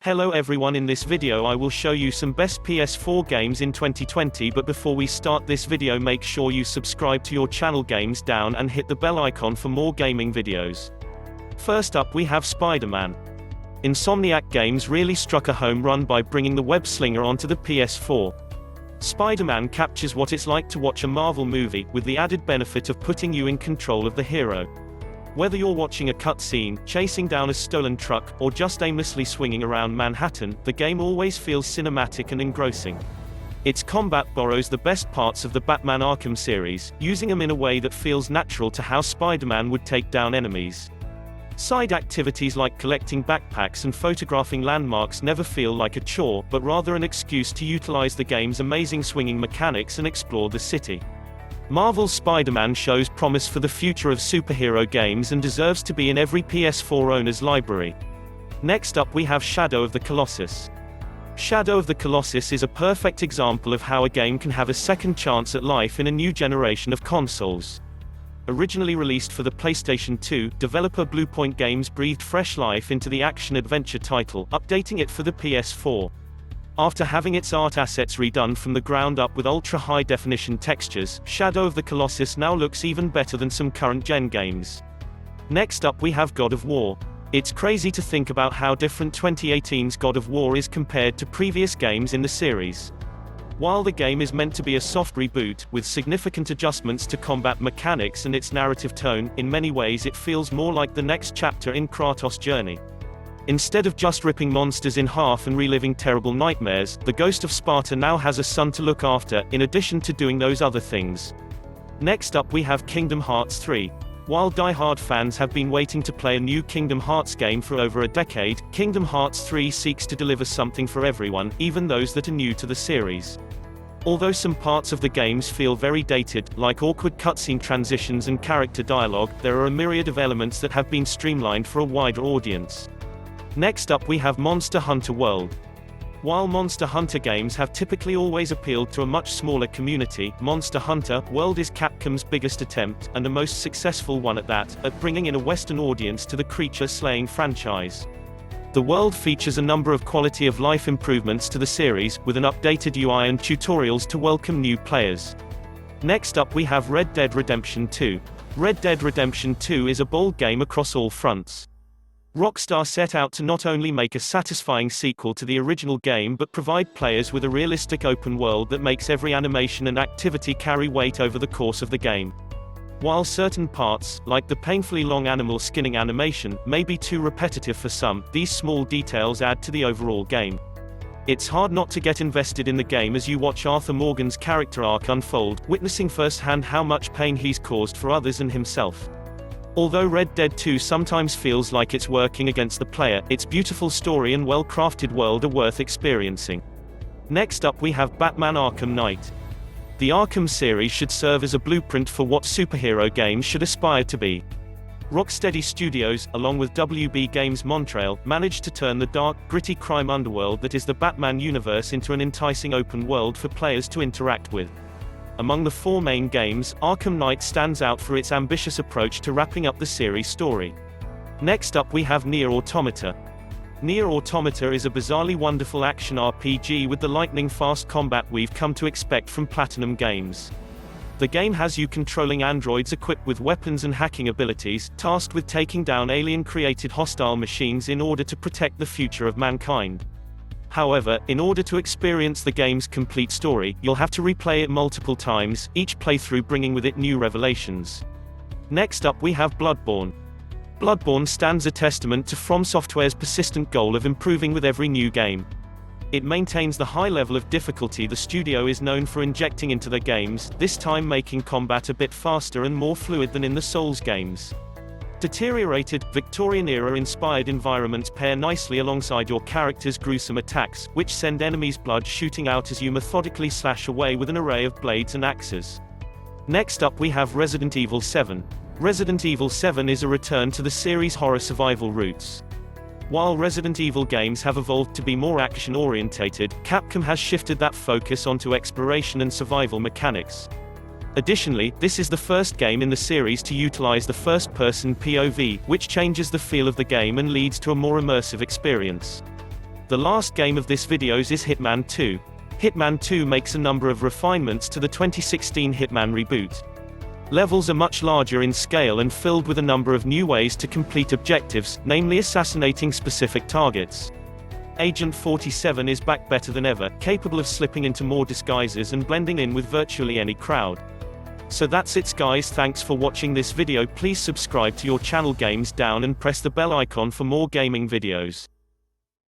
Hello everyone, in this video I will show you some best PS4 games in 2020, but before we start this video make sure you subscribe to your channel Games Down and hit the bell icon for more gaming videos. First up we have Spider-Man. Insomniac Games really struck a home run by bringing the web slinger onto the PS4. Spider-Man captures what it's like to watch a Marvel movie, with the added benefit of putting you in control of the hero. Whether you're watching a cutscene, chasing down a stolen truck, or just aimlessly swinging around Manhattan, the game always feels cinematic and engrossing. Its combat borrows the best parts of the Batman Arkham series, using them in a way that feels natural to how Spider-Man would take down enemies. Side activities like collecting backpacks and photographing landmarks never feel like a chore, but rather an excuse to utilize the game's amazing swinging mechanics and explore the city. Marvel's Spider-Man shows promise for the future of superhero games and deserves to be in every PS4 owner's library. Next up we have Shadow of the Colossus. Shadow of the Colossus is a perfect example of how a game can have a second chance at life in a new generation of consoles. Originally released for the PlayStation 2, developer Bluepoint Games breathed fresh life into the action-adventure title, updating it for the PS4. After having its art assets redone from the ground up with ultra-high-definition textures, Shadow of the Colossus now looks even better than some current-gen games. Next up we have God of War. It's crazy to think about how different 2018's God of War is compared to previous games in the series. While the game is meant to be a soft reboot, with significant adjustments to combat mechanics and its narrative tone, in many ways it feels more like the next chapter in Kratos' journey. Instead of just ripping monsters in half and reliving terrible nightmares, the Ghost of Sparta now has a son to look after, in addition to doing those other things. Next up we have Kingdom Hearts 3. While die-hard fans have been waiting to play a new Kingdom Hearts game for over a decade, Kingdom Hearts 3 seeks to deliver something for everyone, even those that are new to the series. Although some parts of the games feel very dated, like awkward cutscene transitions and character dialogue, there are a myriad of elements that have been streamlined for a wider audience. Next up we have Monster Hunter World. While Monster Hunter games have typically always appealed to a much smaller community, Monster Hunter World is Capcom's biggest attempt, and the most successful one at that, at bringing in a Western audience to the creature-slaying franchise. The world features a number of quality-of-life improvements to the series, with an updated UI and tutorials to welcome new players. Next up we have Red Dead Redemption 2. Red Dead Redemption 2 is a bold game across all fronts. Rockstar set out to not only make a satisfying sequel to the original game but provide players with a realistic open world that makes every animation and activity carry weight over the course of the game. While certain parts, like the painfully long animal skinning animation, may be too repetitive for some, these small details add to the overall game. It's hard not to get invested in the game as you watch Arthur Morgan's character arc unfold, witnessing firsthand how much pain he's caused for others and himself. Although Red Dead 2 sometimes feels like it's working against the player, its beautiful story and well-crafted world are worth experiencing. Next up we have Batman Arkham Knight. The Arkham series should serve as a blueprint for what superhero games should aspire to be. Rocksteady Studios, along with WB Games Montreal, managed to turn the dark, gritty crime underworld that is the Batman universe into an enticing open world for players to interact with. Among the four main games, Arkham Knight stands out for its ambitious approach to wrapping up the series' story. Next up we have Nier Automata. Nier Automata is a bizarrely wonderful action RPG with the lightning-fast combat we've come to expect from Platinum Games. The game has you controlling androids equipped with weapons and hacking abilities, tasked with taking down alien-created hostile machines in order to protect the future of mankind. However, in order to experience the game's complete story, you'll have to replay it multiple times, each playthrough bringing with it new revelations. Next up we have Bloodborne. Bloodborne stands a testament to From Software's persistent goal of improving with every new game. It maintains the high level of difficulty the studio is known for injecting into their games, this time making combat a bit faster and more fluid than in the Souls games. Deteriorated, Victorian-era-inspired environments pair nicely alongside your character's gruesome attacks, which send enemies' blood shooting out as you methodically slash away with an array of blades and axes. Next up we have Resident Evil 7. Resident Evil 7 is a return to the series' horror survival roots. While Resident Evil games have evolved to be more action-orientated, Capcom has shifted that focus onto exploration and survival mechanics. Additionally, this is the first game in the series to utilize the first-person POV, which changes the feel of the game and leads to a more immersive experience. The last game of this videos is Hitman 2. Hitman 2 makes a number of refinements to the 2016 Hitman reboot. Levels are much larger in scale and filled with a number of new ways to complete objectives, namely assassinating specific targets. Agent 47 is back better than ever, capable of slipping into more disguises and blending in with virtually any crowd. So that's it guys, thanks for watching this video. Please subscribe to your channel Games Down and press the bell icon for more gaming videos.